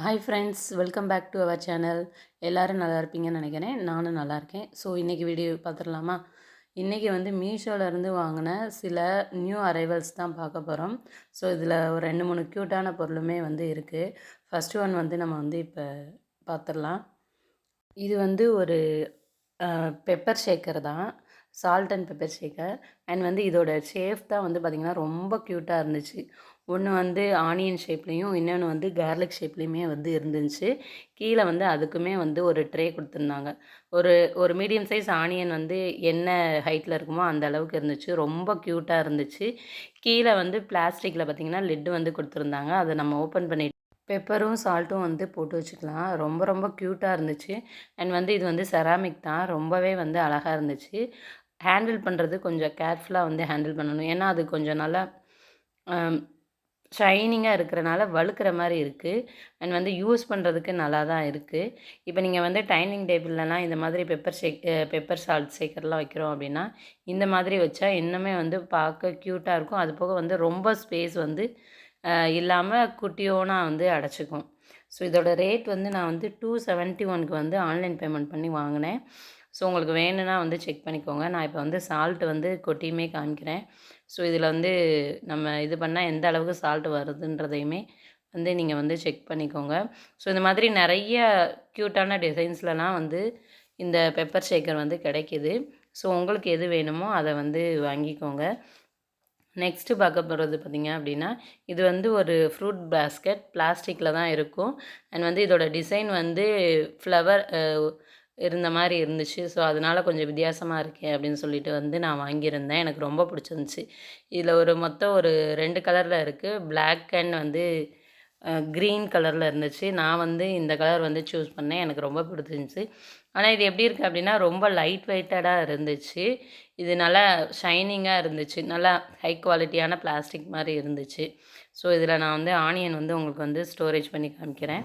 Hi friends, welcome back to our channel. எல்லோரும் நல்லா இருப்பீங்கன்னு நினைக்கிறேன். நானும் நல்லா இருக்கேன். ஸோ இன்றைக்கி வீடியோ பார்த்துடலாமா? இன்றைக்கி வந்து மீஷோலேருந்து வாங்கின சில நியூ அரைவல்ஸ் தான் பார்க்க போகிறோம். ஸோ இதில் ஒரு 2-3 க்யூட்டான பொருளுமே வந்து இருக்குது. ஃபஸ்ட்டு ஒன் வந்து நம்ம வந்து இப்போ பார்த்துடலாம். இது வந்து ஒரு பெப்பர் ஷேக்கர் தான். Salt and pepper Shekar. And வந்து இதோட ஷேப் தான் வந்து பார்த்திங்கன்னா ரொம்ப க்யூட்டாக இருந்துச்சு. ஒன்று வந்து ஆனியன் ஷேப்லேயும், இன்னொன்று வந்து கார்லிக் ஷேப்லேயுமே வந்து இருந்துச்சு. கீழே வந்து அதுக்குமே வந்து ஒரு ட்ரே கொடுத்துருந்தாங்க. ஒரு ஒரு மீடியம் சைஸ் ஆனியன் வந்து என்ன ஹைட்டில் இருக்குமோ அந்த அளவுக்கு இருந்துச்சு. ரொம்ப க்யூட்டாக இருந்துச்சு. கீழே வந்து பிளாஸ்டிக்கில் பார்த்திங்கன்னா லிட்டு வந்து கொடுத்துருந்தாங்க. அதை நம்ம ஓப்பன் பண்ணி பெப்பரும் சால்ட்டும் வந்து போட்டு வச்சுக்கலாம். ரொம்ப ரொம்ப க்யூட்டாக இருந்துச்சு. அண்ட் வந்து இது வந்து செராமிக் தான். ரொம்பவே வந்து அழகாக இருந்துச்சு. ஹேண்டில் பண்ணுறது கொஞ்சம் கேர்ஃபுல்லாக வந்து ஹேண்டில் பண்ணணும். ஏன்னா அது கொஞ்சம் நல்லா ஷைனிங்காக இருக்கிறனால வழுக்கிற மாதிரி இருக்குது. அண்ட் வந்து யூஸ் பண்ணுறதுக்கு நல்லா தான் இருக்குது. இப்போ நீங்கள் வந்து டைனிங் டேபிள்லலாம் இந்த மாதிரி பெப்பர் சால்ட் ஷேக்கர்லாம் வைக்கிறோம் அப்படின்னா, இந்த மாதிரி வச்சா இன்னுமே வந்து பார்க்க க்யூட்டாக இருக்கும். அது போக வந்து ரொம்ப ஸ்பேஸ் வந்து இல்லாமல் குட்டியோனா வந்து அடைச்சிக்கும். ஸோ இதோட ரேட் வந்து நான் வந்து 271க்கு வந்து ஆன்லைன் பேமெண்ட் பண்ணி வாங்கினேன். ஸோ உங்களுக்கு வேணும்னா வந்து செக் பண்ணிக்கோங்க. நான் இப்போ வந்து சால்ட் வந்து கொட்டியுமே காமிக்கிறேன். ஸோ இதில் வந்து நம்ம இது பண்ணால் எந்த அளவுக்கு சால்ட் வருதுன்றதையுமே வந்து நீங்கள் வந்து செக் பண்ணிக்கோங்க. ஸோ இந்த மாதிரி நிறைய க்யூட்டான டிசைன்ஸ்லலாம் வந்து இந்த பெப்பர் ஷேக்கர் வந்து கிடைக்கிது. ஸோ உங்களுக்கு எது வேணுமோ அதை வந்து வாங்கிக்கோங்க. நெக்ஸ்ட்டு பார்க்க போகிறது பார்த்திங்க அப்படின்னா, இது வந்து ஒரு ஃப்ரூட் பேஸ்கெட். பிளாஸ்டிக்கில் தான் இருக்கும். அண்ட் வந்து இதோட டிசைன் வந்து ஃப்ளவர் இருந்த மாதிரி இருந்துச்சு. ஸோ அதனால் கொஞ்சம் வித்தியாசமாக இருக்கே அப்படின்னு சொல்லிட்டு வந்து நான் வாங்கியிருந்தேன். எனக்கு ரொம்ப பிடிச்சிருந்துச்சி. இதில் மொத்தம் ஒரு 2 கலரில் இருக்குது. பிளாக் அண்ட் வந்து க்ரீன் கலரில் இருந்துச்சு. நான் வந்து இந்த கலர் வந்து சூஸ் பண்ணேன். எனக்கு ரொம்ப பிடிச்சிருந்துச்சி. ஆனால் இது எப்படி இருக்குது அப்படின்னா, ரொம்ப லைட் வெயிட்டடாக இருந்துச்சு. இது நல்லா ஷைனிங்காக இருந்துச்சு. நல்லா ஹை குவாலிட்டியான பிளாஸ்டிக் மாதிரி இருந்துச்சு. ஸோ இதில் நான் வந்து ஆனியன் வந்து உங்களுக்கு வந்து ஸ்டோரேஜ் பண்ணி காமிக்கிறேன்.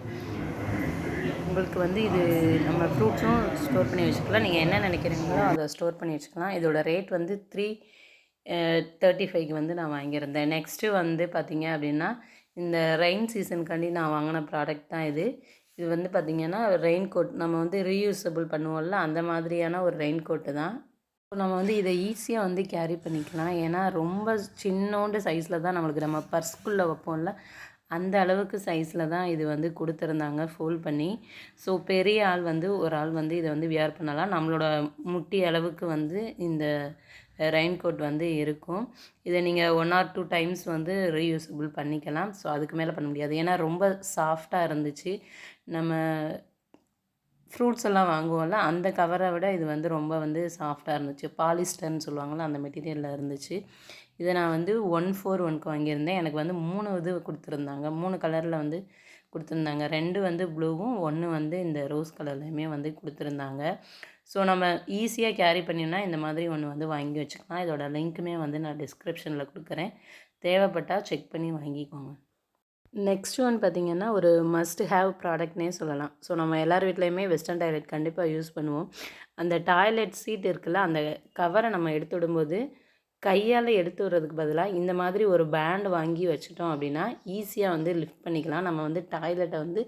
உங்களுக்கு வந்து இது நம்ம ஃப்ரூட்ஸும் ஸ்டோர் பண்ணி வச்சுக்கலாம். நீங்கள் என்ன நினைக்கிறீங்களோ அதை ஸ்டோர் பண்ணி வச்சுக்கலாம். இதோட ரேட் வந்து 335க்கு வந்து நான் வாங்கியிருந்தேன். நெக்ஸ்ட்டு வந்து பார்த்திங்க அப்படின்னா, இந்த ரெயின் சீசனுக்காண்டி நான் வாங்கின ப்ராடக்ட் தான் இது. இது வந்து பார்த்திங்கன்னா ரெயின் கோட். நம்ம வந்து ரீயூசபிள் பண்ணுவோம்ல, அந்த மாதிரியான ஒரு ரெயின் கோட்டு தான். நம்ம வந்து இதை ஈஸியாக வந்து கேரி பண்ணிக்கலாம். ஏன்னா ரொம்ப சின்னோண்டு சைஸில் தான் நம்ம பர்ஸ்குள்ளே வைப்போம்ல, அந்த அளவுக்கு சைஸில் தான் இது வந்து கொடுத்துருந்தாங்க ஃபோல்ட் பண்ணி. ஸோ பெரிய ஆள் வந்து ஒரு ஆள் வந்து இதை வந்து வியர் பண்ணலாம். நம்மளோட முட்டி அளவுக்கு வந்து இந்த ரெயின் கோட் வந்து இருக்கும். இதை நீங்கள் 1 or 2 டைம்ஸ் வந்து ரீயூசபிள் பண்ணிக்கலாம். ஸோ அதுக்கு மேலே பண்ண முடியாது. ஏன்னா ரொம்ப சாஃப்டாக இருந்துச்சு. நம்ம ஃப்ரூட்ஸ் எல்லாம் வாங்குவோம்ல, அந்த கவரை விட இது வந்து ரொம்ப வந்து சாஃப்டாக இருந்துச்சு. பாலிஸ்டர்னு சொல்லுவாங்கள்ல, அந்த மெட்டீரியலில் இருந்துச்சு. இதை நான் வந்து 141க்கு வாங்கியிருந்தேன். எனக்கு வந்து 3 இது கொடுத்துருந்தாங்க. 3 கலரில் வந்து கொடுத்துருந்தாங்க. 2 வந்து ப்ளூவும், 1 வந்து இந்த ரோஸ் கலர்லையுமே வந்து கொடுத்துருந்தாங்க. ஸோ நம்ம ஈஸியாக கேரி பண்ணினா இந்த மாதிரி ஒன்று வந்து வாங்கி வச்சுக்கலாம். இதோட லிங்க்குமே வந்து நான் டிஸ்கிரிப்ஷனில் கொடுக்குறேன். தேவைப்பட்டால் செக் பண்ணி வாங்கிக்கோங்க. நெக்ஸ்ட் ஒன் பார்த்திங்கன்னா, ஒரு மஸ்ட் ஹேவ் ப்ராடக்ட்னே சொல்லலாம். ஸோ நம்ம எல்லார் வீட்லேயுமே வெஸ்டர்ன் டாய்லெட் கண்டிப்பாக யூஸ் பண்ணுவோம். அந்த டாய்லெட் சீட் இருக்குல்ல, அந்த கவரை நம்ம எடுத்து விடும்போது கையால் எடுத்து விடுறதுக்கு பதிலாக இந்த மாதிரி ஒரு பேண்ட் வாங்கி வச்சுட்டோம் அப்படின்னா ஈஸியாக வந்து லிஃப்ட் பண்ணிக்கலாம். நம்ம வந்து டாய்லெட்டை வந்து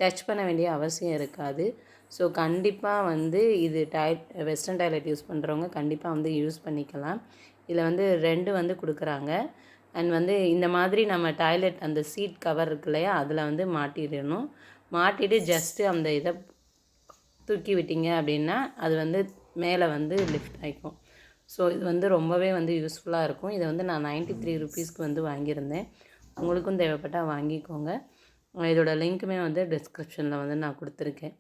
டச் பண்ண வேண்டிய அவசியம் இருக்காது. ஸோ கண்டிப்பாக வந்து இது வெஸ்டர்ன் டாய்லெட் யூஸ் பண்ணுறவங்க கண்டிப்பாக வந்து யூஸ் பண்ணிக்கலாம். இதில் வந்து 2 வந்து கொடுக்குறாங்க. அண்ட் வந்து இந்த மாதிரி நம்ம டாய்லெட் அந்த சீட் கவர் இருக்கு இல்லையா, அதில் வந்து மாட்டிடணும். மாட்டிட்டு ஜஸ்ட்டு அந்த இதை தூக்கி விட்டீங்க அப்படின்னா அது வந்து மேலே வந்து லிஃப்ட் ஆகிக்கும். ஸோ இது வந்து ரொம்பவே வந்து யூஸ்ஃபுல்லாக இருக்கும். இதை வந்து நான் 93 ருபீஸ்க்கு வந்து வாங்கியிருந்தேன். உங்களுக்கும் தேவைப்பட்டால் வாங்கிக்கோங்க. இதோட லிங்க்குமே வந்து டிஸ்கிரிப்ஷனில் வந்து நான் கொடுத்துருக்கேன்.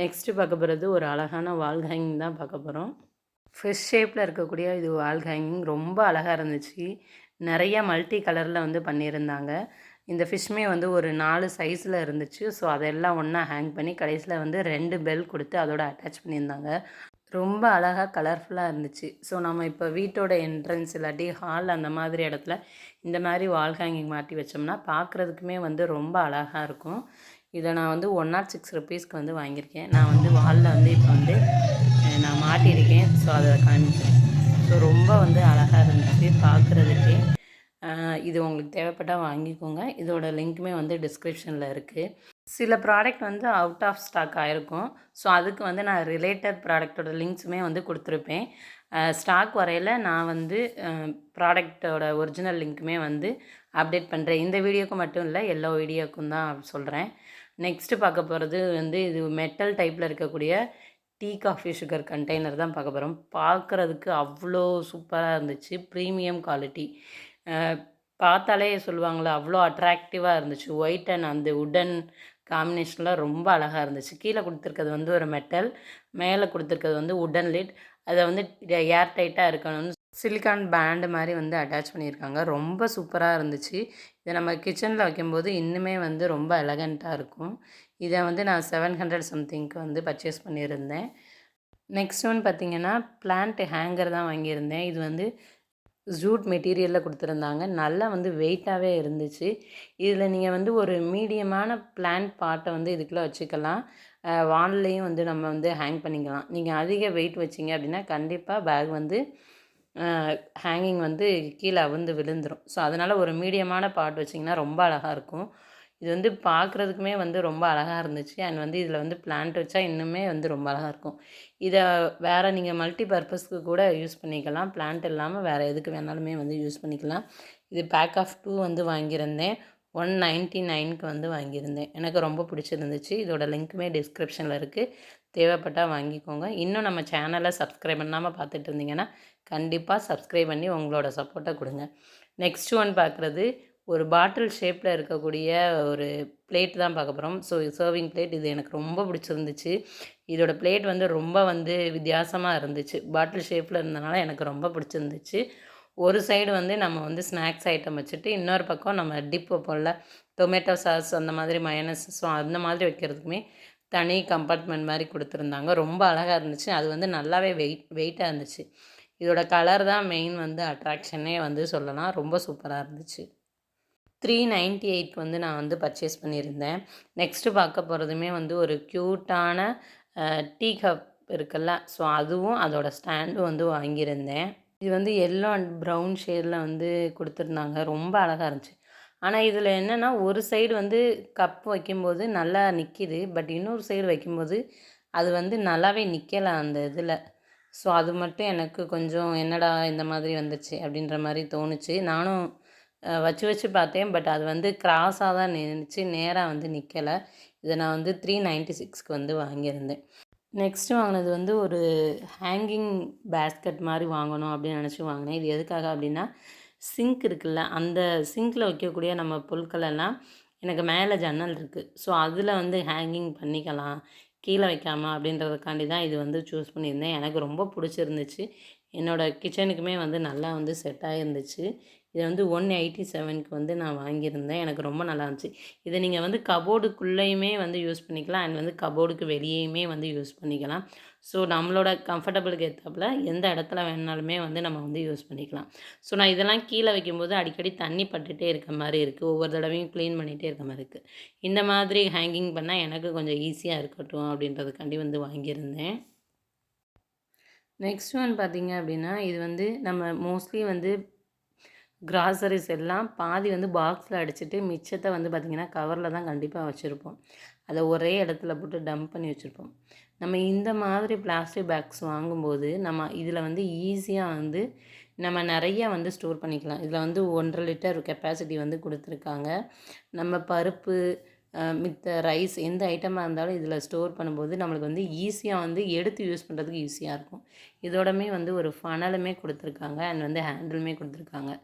நெக்ஸ்ட்டு பார்க்க போகிறது ஒரு அழகான வால் ஹேங்கிங் தான் பார்க்க போகிறோம். ஃபிஷ் ஷேப்பில் இருக்கக்கூடிய இது வால் ஹேங்கிங் ரொம்ப அழகாக இருந்துச்சு. நிறையா மல்டி கலரில் வந்து பண்ணியிருந்தாங்க. இந்த ஃபிஷ்மே வந்து ஒரு 4 சைஸில் இருந்துச்சு. ஸோ அதெல்லாம் ஒன்றா ஹேங் பண்ணி கடைசியில் வந்து 2 பெல் கொடுத்து அதோட அட்டாச் பண்ணியிருந்தாங்க. ரொம்ப அழகாக கலர்ஃபுல்லாக இருந்துச்சு. ஸோ நம்ம இப்போ வீட்டோட என்ட்ரன்ஸ் இல்லாட்டி ஹால் அந்த மாதிரி இடத்துல இந்த மாதிரி வால் ஹேங்கிங் மாட்டி வச்சோம்னா பார்க்குறதுக்குமே வந்து ரொம்ப அழகாக இருக்கும். இதை நான் வந்து 106 ருபீஸ்க்கு வந்து வாங்கியிருக்கேன். நான் வந்து வாலில் வந்து இப்போ வந்து நான் மாட்டியிருக்கேன். ஸோ அதை காமிக்கிறேன். ஸோ ரொம்ப வந்து அழகாக இருந்துச்சு பார்க்குறதுக்கே. இது உங்களுக்கு தேவைப்பட்டால் வாங்கிக்கோங்க. இதோட லிங்க்குமே வந்து டிஸ்கிரிப்ஷனில் இருக்குது. சில ப்ராடக்ட் வந்து அவுட் ஆஃப் ஸ்டாக் ஆகிருக்கும். ஸோ அதுக்கு வந்து நான் ரிலேட்டட் ப்ராடக்ட்டோட லிங்க்ஸுமே வந்து கொடுத்துருப்பேன். ஸ்டாக் வரையில் நான் வந்து ப்ராடக்ட்டோட ஒரிஜினல் லிங்க்குமே வந்து அப்டேட் பண்ணுறேன். இந்த வீடியோக்கு மட்டும் இல்லை, எல்லா வீடியோக்கும் தான் சொல்கிறேன். நெக்ஸ்ட்டு பார்க்க போகிறது வந்து இது மெட்டல் டைப்பில் இருக்கக்கூடிய டீ, காஃபி, சுகர் கண்டெய்னர் தான் பார்க்க போகிறோம். பார்க்குறதுக்கு அவ்வளோ சூப்பராக இருந்துச்சு. Premium quality. பார்த்தாலே சொல்லுவாங்கள்ல, அவ்வளோ அட்ராக்டிவாக இருந்துச்சு. ஒயிட் அண்ட் அந்த வுடன் காம்பினேஷனில் ரொம்ப அழகாக இருந்துச்சு. கீழே கொடுத்துருக்கிறது வந்து ஒரு மெட்டல், மேலே கொடுத்துருக்கிறது வந்து வுடன் லிட். அதை வந்து ஏர் டைட்டாக இருக்கணும்னு சிலிக்கான் பேண்டு மாதிரி வந்து அட்டாச் பண்ணியிருக்காங்க. ரொம்ப சூப்பராக இருந்துச்சு. இதை நம்ம கிச்சனில் வைக்கும்போது இன்னுமே வந்து ரொம்ப எலகண்ட்டாக இருக்கும். இதை வந்து நான் 700 சம்திங்க்கு வந்து பர்ச்சேஸ் பண்ணியிருந்தேன். நெக்ஸ்ட் ஒன் பார்த்திங்கன்னா, பிளான்ட் ஹேங்கர் தான் வாங்கியிருந்தேன். இது வந்து ஜூட் மெட்டீரியலில் கொடுத்துருந்தாங்க. நல்லா வந்து வெயிட்டாகவே இருந்துச்சு. இதில் நீங்கள் வந்து ஒரு மீடியமான பிளான்ட் பாட்டை வந்து இதுக்குள்ளே வச்சுக்கலாம். வால்லையும் வந்து நம்ம வந்து ஹேங் பண்ணிக்கலாம். நீங்கள் அதிக வெயிட் வச்சிங்க அப்படின்னா கண்டிப்பாக பேக் வந்து ஹேங்கிங் வந்து கீழே அவிழ்ந்து விழுந்துடும். ஸோ அதனால் ஒரு மீடியமான பாட் வச்சிங்கன்னா ரொம்ப அழகாக இருக்கும். இது வந்து பார்க்குறதுக்குமே வந்து ரொம்ப அழகாக இருந்துச்சு. அண்ட் வந்து இதில் வந்து பிளான்ட் வச்சா இன்னுமே வந்து ரொம்ப அழகாக இருக்கும். இதை வேறு நீங்கள் மல்டி பர்பஸ்க்கு கூட யூஸ் பண்ணிக்கலாம். பிளான்ட் இல்லாமல் வேறு எதுக்கு வேணாலுமே வந்து யூஸ் பண்ணிக்கலாம். இது பேக் ஆஃப் 2 வந்து வாங்கியிருந்தேன். 199க்கு வந்து வாங்கியிருந்தேன். எனக்கு ரொம்ப பிடிச்சிருந்துச்சு. இதோட லிங்க்குமே டிஸ்கிரிப்ஷனில் இருக்குது. தேவைப்பட்டால் வாங்கிக்கோங்க. இன்னும் நம்ம சேனலை சப்ஸ்கிரைப் பண்ணாமல் பார்த்துட்டு இருந்தீங்கன்னா கண்டிப்பாக சப்ஸ்கிரைப் பண்ணி உங்களோட சப்போர்ட்டை கொடுங்க. நெக்ஸ்ட் ஒன் பார்க்குறது ஒரு பாட்டில் ஷேப்பில் இருக்கக்கூடிய ஒரு பிளேட் தான் பார்க்க போகிறோம். So serving plate. இது எனக்கு ரொம்ப பிடிச்சிருந்துச்சு. இதோட பிளேட் வந்து ரொம்ப வந்து வித்தியாசமாக இருந்துச்சு. பாட்டில் ஷேப்பில் இருந்தனால எனக்கு ரொம்ப பிடிச்சிருந்துச்சு. ஒரு சைடு வந்து நம்ம வந்து ஸ்நாக்ஸ் ஐட்டம் வச்சுட்டு, இன்னொரு பக்கம் நம்ம டிப் வைப்போம்ல, டொமேட்டோ சாஸ் அந்த மாதிரி மயோனஸ், ஸோ அந்த மாதிரி வைக்கிறதுக்குமே தனி கம்பார்ட்மெண்ட் மாதிரி கொடுத்துருந்தாங்க. ரொம்ப அழகாக இருந்துச்சு. அது வந்து நல்லாவே வெயிட்டாக இருந்துச்சு. இதோட கலர் தான் மெயின் வந்து அட்ராக்ஷனே வந்து சொல்லலாம். ரொம்ப சூப்பராக இருந்துச்சு. 398 வந்து நான் வந்து பர்ச்சேஸ் பண்ணியிருந்தேன். நெக்ஸ்ட்டு பார்க்க போகிறதுமே வந்து ஒரு க்யூட்டான டீ கப் இருக்குல்ல, ஸோ அதுவும் அதோட ஸ்டாண்டும் வந்து வாங்கியிருந்தேன். இது வந்து எல்லோ அண்ட் ப்ரவுன் ஷேடில் வந்து கொடுத்துருந்தாங்க. ரொம்ப அழகாக இருந்துச்சு. ஆனால் இதில் என்னென்னா, ஒரு சைடு வந்து கப் வைக்கும்போது நல்லா நிற்கிது. பட் இன்னொரு சைடு வைக்கும்போது அது வந்து நல்லாவே நிற்கலை அந்த இதில். ஸோ அது மட்டும் எனக்கு கொஞ்சம் என்னடா இந்த மாதிரி வந்துச்சு அப்படின்ற மாதிரி தோணுச்சு. நானும் வச்சு வச்சு பார்த்தேன். பட் அது வந்து கிராஸாக தான் நின்றுச்சு, நேராக வந்து நிற்கலை. இதை நான் வந்து 396க்கு வந்து வாங்கியிருந்தேன். நெக்ஸ்ட்டு வாங்கினது வந்து ஒரு ஹேங்கிங் பேஸ்கெட் மாதிரி வாங்கணும் அப்படின்னு நினச்சி வாங்கினேன். இது எதுக்காக அப்படின்னா, சிங்க் இருக்குல்ல, அந்த சிங்க்கில் வைக்கக்கூடிய நம்ம பொருட்களெல்லாம் எனக்கு மேலே ஜன்னல் இருக்குது. ஸோ அதில் வந்து ஹேங்கிங் பண்ணிக்கலாம், கீழே வைக்காமல் அப்படின்றதுக்காண்டி தான் இது வந்து சூஸ் பண்ணியிருந்தேன். எனக்கு ரொம்ப பிடிச்சிருந்துச்சு. என்னோடய கிச்சனுக்குமே வந்து நல்லா வந்து செட் ஆகிருந்துச்சு. இதை வந்து 187க்கு வந்து நான் வாங்கியிருந்தேன். எனக்கு ரொம்ப நல்லா இருந்துச்சு. இதை நீங்கள் வந்து கபோர்டுக்குள்ளேயுமே வந்து யூஸ் பண்ணிக்கலாம். அண்ட் வந்து கபோர்டுக்கு வெளியேயுமே வந்து யூஸ் பண்ணிக்கலாம். ஸோ நம்மளோட கம்ஃபர்டபுளுக்கு ஏற்றாப்புல எந்த இடத்துல வேணுனாலுமே வந்து நம்ம வந்து யூஸ் பண்ணிக்கலாம். ஸோ நான் இதெல்லாம் கீழே வைக்கும்போது அடிக்கடி தண்ணி பட்டுகிட்டே இருக்க மாதிரி இருக்குது. ஒவ்வொரு தடவையும் க்ளீன் பண்ணிகிட்டே இருக்க மாதிரி இருக்குது. இந்த மாதிரி ஹேங்கிங் பண்ணால் எனக்கு கொஞ்சம் ஈஸியாக இருக்கட்டும் அப்படின்றதுக்காண்டி வந்து வாங்கியிருந்தேன். நெக்ஸ்ட் ஒன் பார்த்திங்க அப்படின்னா, இது வந்து நம்ம மோஸ்ட்லி வந்து கிராசரிஸ் எல்லாம் பாதி வந்து பாக்ஸில் அடிச்சுட்டு மிச்சத்தை வந்து பார்த்திங்கன்னா கவரில் தான் கண்டிப்பாக வச்சுருப்போம். அதை ஒரே இடத்துல போட்டு டம்ப் பண்ணி வச்சுருப்போம். நம்ம இந்த மாதிரி பிளாஸ்டிக் பேக்ஸ் வாங்கும்போது நம்ம இதில் வந்து ஈஸியாக வந்து நம்ம நிறையா வந்து ஸ்டோர் பண்ணிக்கலாம். இதில் வந்து 1.5 லிட்டர் கெப்பாசிட்டி வந்து கொடுத்துருக்காங்க. நம்ம பருப்பு, மித்த ரைஸ் எந்த ஐட்டமாக இருந்தாலும் இதில் ஸ்டோர் பண்ணும்போது நம்மளுக்கு வந்து ஈஸியாக வந்து எடுத்து யூஸ் பண்ணுறதுக்கு ஈஸியாக இருக்கும். இதோடமே வந்து ஒரு ஃபனலுமே கொடுத்துருக்காங்க. அண்ட் வந்து ஹேண்டிலுமே கொடுத்துருக்காங்க.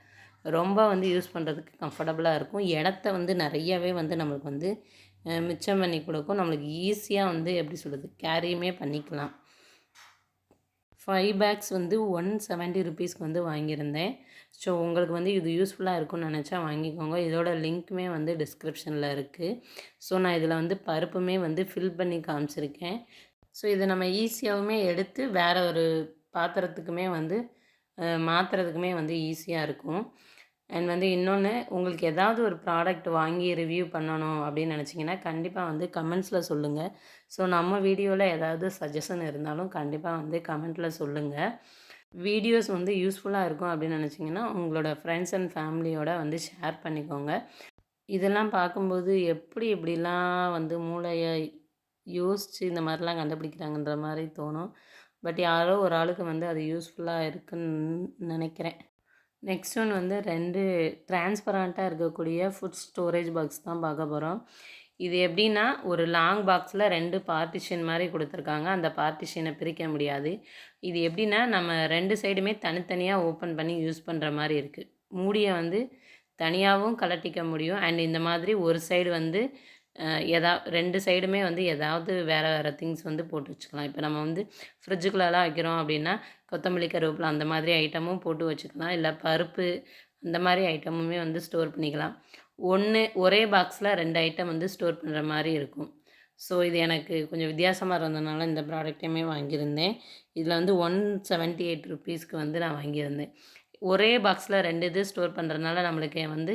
ரொம்ப வந்து யூஸ் பண்ணுறதுக்கு கம்ஃபர்டபுளாக இருக்கும். இடத்த வந்து நிறையாவே வந்து நம்மளுக்கு வந்து மிச்சம் பண்ணி கொடுக்கும். நம்மளுக்கு ஈஸியாக வந்து எப்படி சொல்கிறது, கேரியுமே பண்ணிக்கலாம். 5 பேக்ஸ் வந்து 170 ருபீஸ்க்கு வந்து வாங்கியிருந்தேன். ஸோ உங்களுக்கு வந்து இது யூஸ்ஃபுல்லாக இருக்கும்னு நினச்சா வாங்கிக்கோங்க. இதோட லிங்க்குமே வந்து டிஸ்கிரிப்ஷனில் இருக்குது. ஸோ நான் இதில் வந்து பருப்புமே வந்து ஃபில் பண்ணி காமிச்சிருக்கேன். ஸோ இதை நம்ம ஈஸியாகவுமே எடுத்து வேறு ஒரு பாத்திரத்துக்குமே வந்து மாற்றுறதுக்குமே வந்து ஈஸியாக இருக்கும். அண்ட் வந்து இன்னொன்று, உங்களுக்கு ஏதாவது ஒரு ப்ராடக்ட் வாங்கி ரிவ்யூ பண்ணணும் அப்படின்னு நினச்சிங்கன்னா கண்டிப்பாக வந்து கமெண்ட்ஸில் சொல்லுங்கள். ஸோ நம்ம வீடியோவில் ஏதாவது சஜஷன் இருந்தாலும் கண்டிப்பாக வந்து கமெண்ட்டில் சொல்லுங்கள். வீடியோஸ் வந்து யூஸ்ஃபுல்லாக இருக்கும் அப்படின்னு நினச்சிங்கன்னா உங்களோட ஃப்ரெண்ட்ஸ் அண்ட் ஃபேமிலியோட வந்து ஷேர் பண்ணிக்கோங்க. இதெல்லாம் பார்க்கும்போது எப்படி இப்படிலாம் வந்து மூளைய யோசித்து இந்த மாதிரிலாம் கண்டுபிடிக்கிறாங்கன்ற மாதிரி தோணும். பட் யாரோ ஒரு ஆளுக்கு வந்து அது யூஸ்ஃபுல்லாக இருக்குன்னு நினைக்கிறேன். நெக்ஸ்ட் ஒன் வந்து 2 டிரான்ஸ்பரண்ட்டாக இருக்கக்கூடிய ஃபுட் ஸ்டோரேஜ் பாக்ஸ் தான் பார்க்க போகிறோம். இது எப்படின்னா ஒரு லாங் பாக்ஸில் 2 பார்ட்டிஷன் மாதிரி கொடுத்துருக்காங்க. அந்த பார்ட்டிஷனை பிரிக்க முடியாது. இது எப்படின்னா நம்ம 2 சைடுமே தனித்தனியாக ஓப்பன் பண்ணி யூஸ் பண்ணுற மாதிரி இருக்குது. மூடியை வந்து தனியாகவும் கழட்டிக்க முடியும். அண்ட் இந்த மாதிரி ஒரு சைடு வந்து 2 சைடுமே வந்து ஏதாவது வேறு வேறு திங்ஸ் வந்து போட்டு வச்சுக்கலாம். இப்போ நம்ம வந்து ஃப்ரிட்ஜுக்குள்ளலாம் வைக்கிறோம் அப்படின்னா கொத்தமல்லி, கருவேப்பிலை அந்த மாதிரி ஐட்டமும் போட்டு வச்சுக்கலாம். இல்லை பருப்பு அந்த மாதிரி ஐட்டமுமே வந்து ஸ்டோர் பண்ணிக்கலாம். ஒரே பாக்ஸில் 2 ஐட்டம் வந்து ஸ்டோர் பண்ணுற மாதிரி இருக்கும். ஸோ இது எனக்கு கொஞ்சம் வித்தியாசமாக இருந்ததுனால இந்த ப்ராடக்ட்டையுமே வாங்கியிருந்தேன். இதில் வந்து ₹178க்கு வந்து நான் வாங்கியிருந்தேன். ஒரே பாக்ஸில் 2 இது ஸ்டோர் பண்ணுறதுனால நம்மளுக்கு வந்து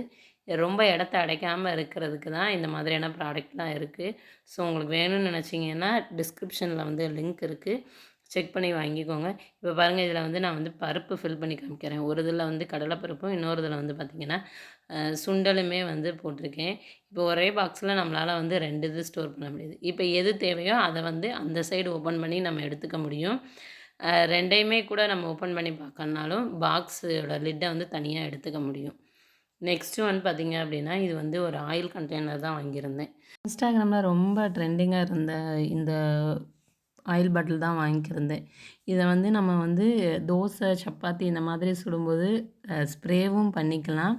ரொம்ப இடத்த அடைக்காமல் இருக்கிறதுக்கு தான் இந்த மாதிரியான ப்ராடக்ட்லாம் இருக்குது. ஸோ உங்களுக்கு வேணும்னு நினச்சிங்கன்னா டிஸ்கிரிப்ஷனில் வந்து லிங்க் இருக்குது. செக் பண்ணி வாங்கிக்கோங்க. இப்போ பாருங்கள், இதில் வந்து நான் வந்து பருப்பு ஃபில் பண்ணி காமிக்கிறேன். ஒரு இதில் வந்து கடலைப்பருப்பும், இன்னொரு இதில் வந்து பார்த்திங்கன்னா சுண்டலுமே வந்து போட்டிருக்கேன். இப்போ ஒரே பாக்ஸில் நம்மளால் வந்து 2 இது ஸ்டோர் பண்ண முடியுது. இப்போ எது தேவையோ அதை வந்து அந்த சைடு ஓப்பன் பண்ணி நம்ம எடுத்துக்க முடியும். 2யுமே கூட நம்ம ஓப்பன் பண்ணி பார்க்கணுனாலும் பாக்ஸோட லிட்டை வந்து தனியாக எடுத்துக்க முடியும். நெக்ஸ்ட்டு வந்து பார்த்திங்க அப்படின்னா, இது வந்து ஒரு ஆயில் கண்டெய்னர் தான் வாங்கியிருந்தேன். இன்ஸ்டாகிராமில் ரொம்ப ட்ரெண்டிங்காக இருந்த இந்த ஆயில் பாட்டில் தான் வாங்கியிருந்தேன். இதை வந்து நம்ம வந்து தோசை, சப்பாத்தி இந்த மாதிரி சுடும்போது ஸ்ப்ரேவும் பண்ணிக்கலாம்.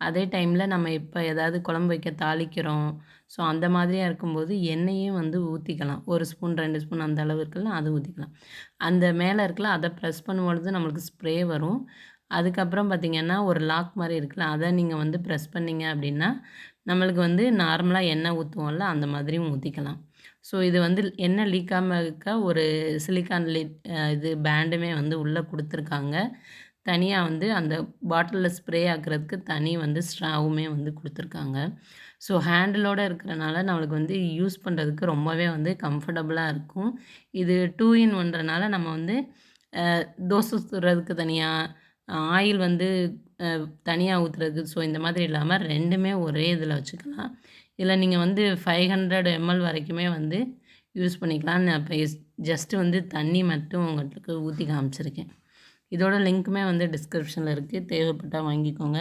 அதே டைமில் நம்ம இப்போ ஏதாவது குழம்பு வைக்க தாளிக்கிறோம். ஸோ அந்த மாதிரியாக இருக்கும்போது எண்ணெயும் வந்து ஊற்றிக்கலாம். 1 ஸ்பூன் 2 ஸ்பூன் அந்த அளவு இருக்குல்ல, அது ஊற்றிக்கலாம். அந்த மேலே இருக்குல்ல, அதை ப்ரெஸ் பண்ணும்பொழுது நம்மளுக்கு ஸ்ப்ரே வரும். அதுக்கப்புறம் பார்த்திங்கன்னா ஒரு லாக் மாதிரி இருக்குல்ல, அதை நீங்கள் வந்து ப்ரெஸ் பண்ணிங்க அப்படின்னா நம்மளுக்கு வந்து நார்மலாக எண்ணெய் ஊற்றுவோம்ல, அந்த மாதிரியும் ஊற்றிக்கலாம். ஸோ இது வந்து எண்ணெய் லீக்காமல் இருக்க ஒரு சிலிக்கான் இது பேண்டுமே வந்து உள்ளே கொடுத்துருக்காங்க. தனியாக வந்து அந்த பாட்டிலில் ஸ்ப்ரே ஆக்குறதுக்கு தனி வந்து ஸ்ட்ராவுமே வந்து கொடுத்துருக்காங்க. ஸோ ஹேண்டிலோடு இருக்கிறனால நம்மளுக்கு வந்து யூஸ் பண்ணுறதுக்கு ரொம்பவே வந்து கம்ஃபர்டபுளாக இருக்கும். இது 2 இன் 1ன்றனால நம்ம வந்து தோசை சுடுறதுக்கு தனியாக, ஆயில் வந்து தனியாக ஊற்றுறதுக்கு, ஸோ இந்த மாதிரி இல்லாமல் 2மே ஒரே இதில் வச்சுக்கலாம். இதில் நீங்கள் வந்து 500 ml வரைக்குமே வந்து யூஸ் பண்ணிக்கலாம். நான் இப்போ ஜஸ்ட்டு வந்து தண்ணி மட்டும் உங்களுக்கு ஊற்றி காமிச்சிருக்கேன். இதோட லிங்க்குமே வந்து டிஸ்கிரிப்ஷனில் இருக்குது. தேவைப்பட்டால் வாங்கிக்கோங்க.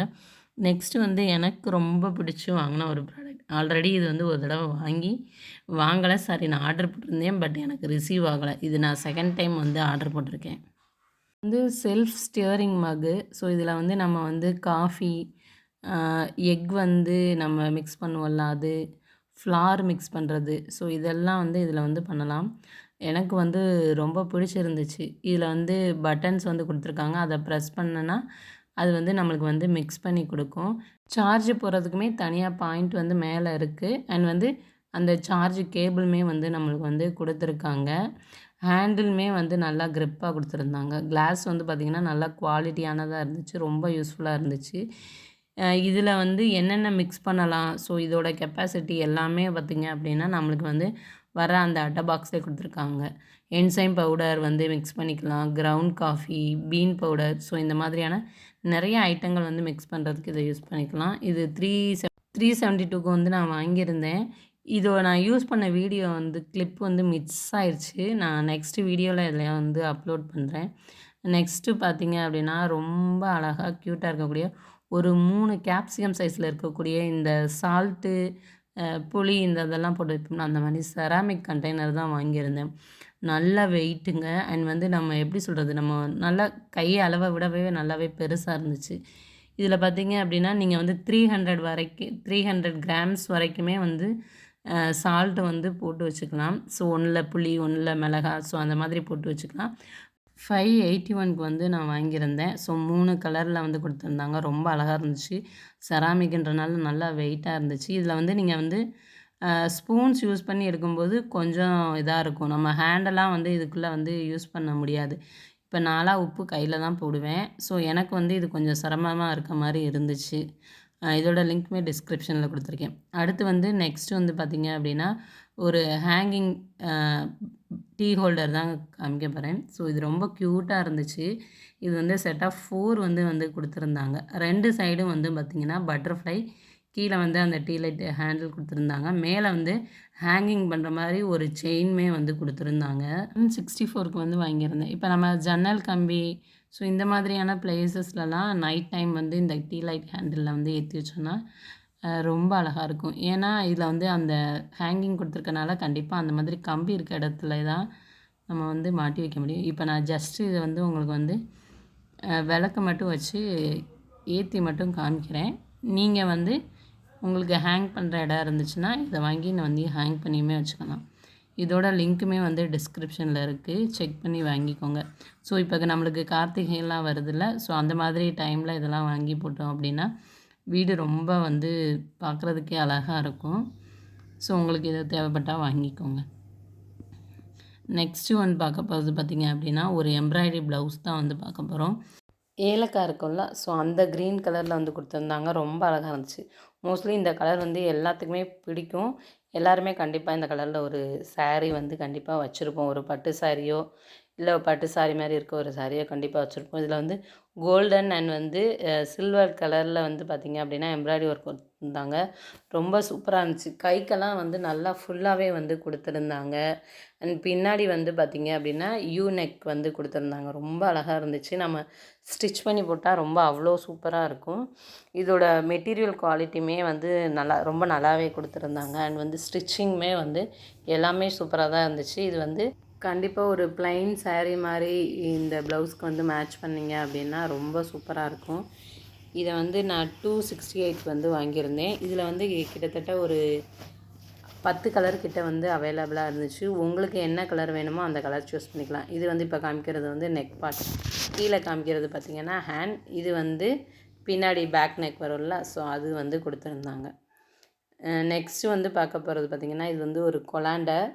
நெக்ஸ்ட்டு வந்து எனக்கு ரொம்ப பிடிச்சி வாங்கின ஒரு ப்ராடக்ட். ஆல்ரெடி இது வந்து ஒரு தடவை வாங்கலை. சாரி, நான் ஆர்டர் போட்டிருந்தேன். பட் எனக்கு ரிசீவ் ஆகலை. இது நான் செகண்ட் டைம் வந்து ஆர்டர் போட்டிருக்கேன். வந்து செல்ஃப் ஸ்டியரிங் மக்கு. ஸோ இதில் வந்து நம்ம வந்து காஃபி, எக் வந்து நம்ம மிக்ஸ் பண்ணுவோம்ல அது, ஃப்ளார் மிக்ஸ் பண்ணுறது, ஸோ இதெல்லாம் வந்து இதில் வந்து பண்ணலாம். எனக்கு வந்து ரொம்ப பிடிச்சிருந்துச்சு. இதில் வந்து பட்டன்ஸ் வந்து கொடுத்துருக்காங்க. அதை ப்ரெஸ் பண்ணேன்னா அது வந்து நம்மளுக்கு வந்து மிக்ஸ் பண்ணி கொடுக்கும். சார்ஜ் போடுறதுக்குமே தனியாக பாயிண்ட் வந்து மேலே இருக்குது. அண்ட் வந்து அந்த சார்ஜ் கேபிளுமே வந்து நம்மளுக்கு வந்து கொடுத்துருக்காங்க. ஹேண்டிலுமே வந்து நல்லா க்ரிப்பாக கொடுத்துருந்தாங்க. கிளாஸ் வந்து பார்த்திங்கன்னா நல்லா குவாலிட்டியானதாக இருந்துச்சு. ரொம்ப யூஸ்ஃபுல்லாக இருந்துச்சு. இதில் வந்து என்னென்ன மிக்ஸ் பண்ணலாம், ஸோ இதோட கெப்பாசிட்டி எல்லாமே பார்த்திங்க அப்படின்னா நம்மளுக்கு வந்து வர அந்த அட்டை பாக்ஸே கொடுத்துருக்காங்க. என்சைம் பவுடர் வந்து மிக்ஸ் பண்ணிக்கலாம், ground coffee, been powder, so இந்த மாதிரியான நிறைய ஐட்டங்கள் வந்து மிக்ஸ் பண்ணுறதுக்கு இதை யூஸ் பண்ணிக்கலாம். இது 372க்கு வந்து நான் வாங்கியிருந்தேன். இதை நான் யூஸ் பண்ண வீடியோ வந்து கிளிப் வந்து மிஸ் ஆயிடுச்சு. நான் நெக்ஸ்ட்டு வீடியோவில் இதில் வந்து அப்லோட் பண்ணுறேன். நெக்ஸ்ட்டு பார்த்திங்க அப்படின்னா ரொம்ப அழகாக க்யூட்டாக இருக்கக்கூடிய ஒரு 3 கேப்சிகம் சைஸில் இருக்கக்கூடிய இந்த சால்ட்டு, புளி இந்த இதெல்லாம் போட்டு வைப்போம்னா அந்த மாதிரி செராமிக் கண்டெய்னர் தான் வாங்கியிருந்தேன். நல்ல வெயிட்டுங்க. அண்ட் வந்து நம்ம எப்படி சொல்கிறது, நம்ம நல்லா கை அளவை விடவே நல்லாவே பெருசாக இருந்துச்சு. இதில் பார்த்திங்க அப்படின்னா நீங்கள் வந்து 300 கிராம்ஸ் வரைக்குமே வந்து சால்ட்டு வந்து போட்டு வச்சுக்கலாம். ஸோ 1ல் புளி, 1ல் மிளகா, ஸோ அந்த மாதிரி போட்டு வச்சுக்கலாம். 581க்கு வந்து நான் வாங்கியிருந்தேன். ஸோ 3 கலரில் வந்து கொடுத்துருந்தாங்க. ரொம்ப அழகாக இருந்துச்சு. செராமிக்ன்றனால நல்லா வெயிட்டாக இருந்துச்சு. இதில் வந்து நீங்கள் வந்து ஸ்பூன்ஸ் யூஸ் பண்ணி எடுக்கும்போது கொஞ்சம் இதாக இருக்கும். நம்ம ஹேண்டெல்லாம் வந்து இதுக்குள்ளே வந்து யூஸ் பண்ண முடியாது. இப்போ நான்லாம் உப்பு கையில் தான் போடுவேன். ஸோ எனக்கு வந்து இது கொஞ்சம் சிரமமாக இருக்க மாதிரி இருந்துச்சு. இதோட லிங்க்குமே டிஸ்கிரிப்ஷனில் கொடுத்துருக்கேன். அடுத்து வந்து நெக்ஸ்ட்டு வந்து பார்த்திங்க அப்படின்னா ஒரு ஹேங்கிங் டீ ஹோல்டர் தான் காமிக்க போகிறேன். ஸோ இது ரொம்ப க்யூட்டாக இருந்துச்சு. இது வந்து செட் ஆஃப் 4 வந்து கொடுத்துருந்தாங்க. 2 சைடும் வந்து பார்த்திங்கன்னா பட்டர்ஃப்ளை, கீழே வந்து அந்த டீ லைட் ஹேண்டில் கொடுத்துருந்தாங்க. மேலே வந்து ஹேங்கிங் பண்ணுற மாதிரி ஒரு செயினுமே வந்து கொடுத்துருந்தாங்க. 164க்கு வந்து வாங்கியிருந்தேன். இப்போ நம்ம ஜன்னல் கம்பி, ஸோ இந்த மாதிரியான பிளேசஸ்லலாம் நைட் டைம் வந்து இந்த டீ லைட் ஹேண்டிலில் வந்து ஏற்றி வச்சோன்னா ரொம்ப அழகாக இருக்கும். ஏன்னா இதில் வந்து அந்த ஹேங்கிங் கொடுத்துருக்கனால கண்டிப்பாக அந்த மாதிரி கம்பி இருக்க இடத்துல தான் நம்ம வந்து மாட்டி வைக்க முடியும். இப்போ நான் ஜஸ்ட்டு இதை வந்து உங்களுக்கு வந்து விளக்க மட்டும் வச்சு ஏற்றி மட்டும் காமிக்கிறேன். நீங்கள் வந்து உங்களுக்கு ஹேங் பண்ணுற இடம் இருந்துச்சுன்னா இதை வாங்கி நான் வந்து ஹேங் பண்ணியுமே வச்சுக்கலாம். இதோட லிங்க்குமே வந்து டிஸ்கிரிப்ஷனில் இருக்குது, செக் பண்ணி வாங்கிக்கோங்க. ஸோ இப்போ நம்மளுக்கு கார்த்திகைலாம் வருதுல்ல, ஸோ அந்த மாதிரி டைமில் இதெல்லாம் வாங்கி போட்டோம் அப்படின்னா வீடு ரொம்ப வந்து பார்க்குறதுக்கே அழகாக இருக்கும். ஸோ உங்களுக்கு இது தேவைப்பட்டால் வாங்கிக்கோங்க. நெக்ஸ்ட்டு ஒன் பார்க்க போகிறது பார்த்திங்க அப்படின்னா ஒரு எம்ப்ராய்டரி ப்ளவுஸ் தான் வந்து பார்க்க போகிறோம். ஏலக்காய் இருக்கும்ல, ஸோ அந்த க்ரீன் கலரில் வந்து கொடுத்துருந்தாங்க. ரொம்ப அழகாக இருந்துச்சு. மோஸ்ட்லி இந்த கலர் வந்து எல்லாத்துக்குமே பிடிக்கும். எல்லாருமே கண்டிப்பாக இந்த கலரில் ஒரு சாரீ வந்து கண்டிப்பாக வச்சுருப்போம். ஒரு பட்டு சாரியோ இல்லை பட்டு சாரி மாதிரி இருக்க ஒரு சாரியை கண்டிப்பாக வச்சுருப்போம். இதில் வந்து கோல்டன் அண்ட் வந்து சில்வர் கலரில் வந்து பார்த்திங்க அப்படின்னா எம்ப்ராய்டரி ஒர்க் கொடுத்துருந்தாங்க. ரொம்ப சூப்பராக இருந்துச்சு. கைக்கெல்லாம் வந்து நல்லா ஃபுல்லாகவே வந்து கொடுத்துருந்தாங்க. அண்ட் பின்னாடி வந்து பார்த்திங்க அப்படின்னா யூ நெக் வந்து கொடுத்துருந்தாங்க. ரொம்ப அழகாக இருந்துச்சு. நம்ம ஸ்டிச் பண்ணி போட்டால் ரொம்ப அவ்வளோ சூப்பராக இருக்கும். இதோட மெட்டீரியல் குவாலிட்டியுமே வந்து ரொம்ப நல்லாவே கொடுத்துருந்தாங்க. அண்ட் வந்து ஸ்டிச்சிங்குமே வந்து எல்லாமே சூப்பராக தான் இருந்துச்சு. இது வந்து கண்டிப்பாக ஒரு ப்ளைன் சாரீ மாதிரி இந்த ப்ளவுஸ்க்கு வந்து மேட்ச் பண்ணிங்க அப்படின்னா ரொம்ப சூப்பராக இருக்கும். இதை வந்து நான் 268 வந்து வாங்கியிருந்தேன். இதில் வந்து கிட்டத்தட்ட ஒரு 10 கலர் கிட்ட வந்து அவைலபிளாக இருந்துச்சு. உங்களுக்கு என்ன கலர் வேணுமோ அந்த கலர் சூஸ் பண்ணிக்கலாம். இது வந்து இப்போ காமிக்கிறது வந்து நெக் பார்ட், கீழே காமிக்கிறது பார்த்திங்கன்னா ஹேண்ட், இது வந்து பின்னாடி பேக் நெக் வரும்ல, ஸோ அது வந்து கொடுத்துருந்தாங்க. நெக்ஸ்ட்டு வந்து பார்க்க போகிறது பார்த்திங்கன்னா இது வந்து ஒரு கொலாண்டர்.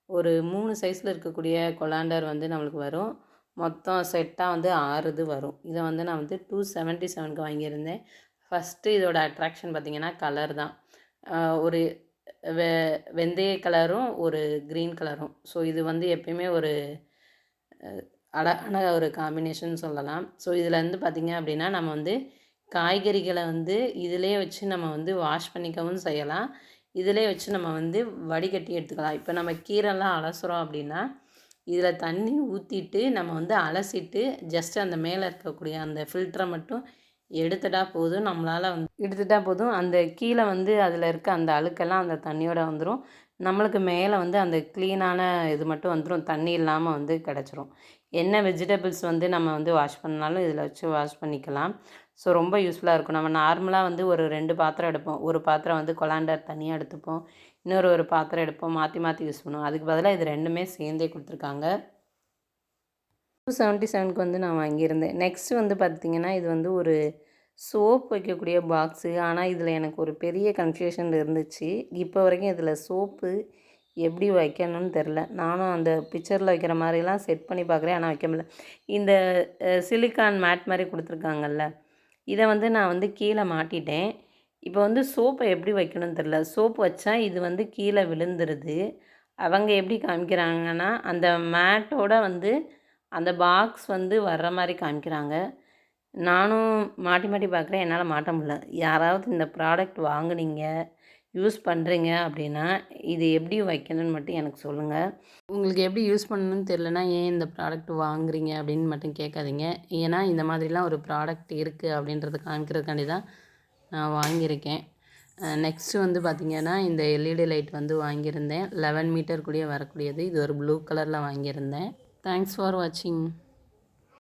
ஒரு 3 சைஸில் இருக்கக்கூடிய கொலாண்டர் வந்து நம்மளுக்கு வரும். மொத்தம் செட்டாக வந்து 6 இது வரும். இதை வந்து நான் வந்து 277க்கு வாங்கியிருந்தேன். ஃபஸ்ட்டு இதோட அட்ராக்ஷன் பார்த்திங்கன்னா கலர் தான். ஒரு வெந்தய கலரும் ஒரு க்ரீன் கலரும். ஸோ இது வந்து எப்பயுமே ஒரு அழகான ஒரு காம்பினேஷன் சொல்லலாம். ஸோ இதில் வந்து பார்த்திங்க அப்படின்னா நம்ம வந்து காய்கறிகளை வந்து இதிலே வச்சு நம்ம வந்து வாஷ் பண்ணிக்கவும் செய்யலாம். இதிலே வச்சு நம்ம வந்து வடிகட்டி எடுத்துக்கலாம். இப்போ நம்ம கீரைலாம் அலசுகிறோம் அப்படின்னா இதில் தண்ணி ஊற்றிட்டு நம்ம வந்து அலசிட்டு ஜஸ்ட் அந்த மேலே இருக்கக்கூடிய அந்த ஃபில்டரை மட்டும் எடுத்துட்டா போதும். அந்த கீழே வந்து அதில் இருக்க அந்த அழுக்கெல்லாம் அந்த தண்ணியோடு வந்துடும். நம்மளுக்கு மேலே வந்து அந்த க்ளீனான இது மட்டும் வந்துடும். தண்ணி இல்லாமல் வந்து கிடச்சிரும். என்ன வெஜிடபிள்ஸ் வந்து நம்ம வந்து வாஷ் பண்ணாலும் இதில் வச்சு வாஷ் பண்ணிக்கலாம். ஸோ ரொம்ப யூஸ்ஃபுல்லாக இருக்கும். நம்ம நார்மலாக வந்து ஒரு 2 பாத்திரம் எடுப்போம். ஒரு பாத்திரம் வந்து கொலாண்டர் தனியாக எடுத்துப்போம். ஒரு பாத்திரம் எடுப்போம். மாற்றி மாற்றி யூஸ் பண்ணுவோம். அதுக்கு பதிலாக இது 2மே சேர்ந்தே கொடுத்துருக்காங்க. 277க்கு வந்து நான் வாங்கியிருந்தேன். நெக்ஸ்ட்டு வந்து பார்த்திங்கன்னா இது வந்து ஒரு சோப் வைக்கக்கூடிய பாக்ஸு. ஆனால் இதில் எனக்கு ஒரு பெரிய கன்ஃப்யூஷன் இருந்துச்சு. இப்போ வரைக்கும் இதில் சோப்பு எப்படி வைக்கணும்னு தெரில. நானும் அந்த பிக்சரில் வைக்கிற மாதிரிலாம் செட் பண்ணி பார்க்குறேன், ஆனால் வைக்க முடியல. இந்த சிலிக்கான் மேட் மாதிரி கொடுத்துருக்காங்கல்ல, இதை வந்து நான் வந்து கீழே மாட்டிட்டேன். இப்போ வந்து சோப்பை எப்படி வைக்கணும்னு தெரில. சோப்பு வச்சா இது வந்து கீழே விழுந்துருது. அவங்க எப்படி காமிக்கிறாங்கன்னா அந்த மேட்டோட வந்து அந்த பாக்ஸ் வந்து வர்ற மாதிரி காமிக்கிறாங்க. நானும் மாட்டி மாட்டி பார்க்குறேன், என்னால் மாட்ட முடியல. யாராவது இந்த ப்ராடக்ட் வாங்குனீங்க, யூஸ் பண்ணுறீங்க அப்படின்னா இது எப்படி வைக்கணும்னு மட்டும் எனக்கு சொல்லுங்கள். உங்களுக்கு எப்படி யூஸ் பண்ணணும்னு தெரிலனா ஏன் இந்த ப்ராடக்ட் வாங்குறீங்க அப்படின்னு மட்டும் கேட்காதீங்க. ஏன்னா இந்த மாதிரிலாம் ஒரு ப்ராடக்ட் இருக்குது அப்படின்றத காமிக்கிறதுக்காண்டி தான் நான் வாங்கியிருக்கேன். நெக்ஸ்ட்டு வந்து பார்த்திங்கன்னா இந்த எல்இடி லைட் வந்து வாங்கியிருந்தேன். 11 மீட்டர் கூடிய வரக்கூடியது. இது ஒரு ப்ளூ கலரில் வாங்கியிருந்தேன். தேங்க்ஸ் ஃபார் வாட்சிங்.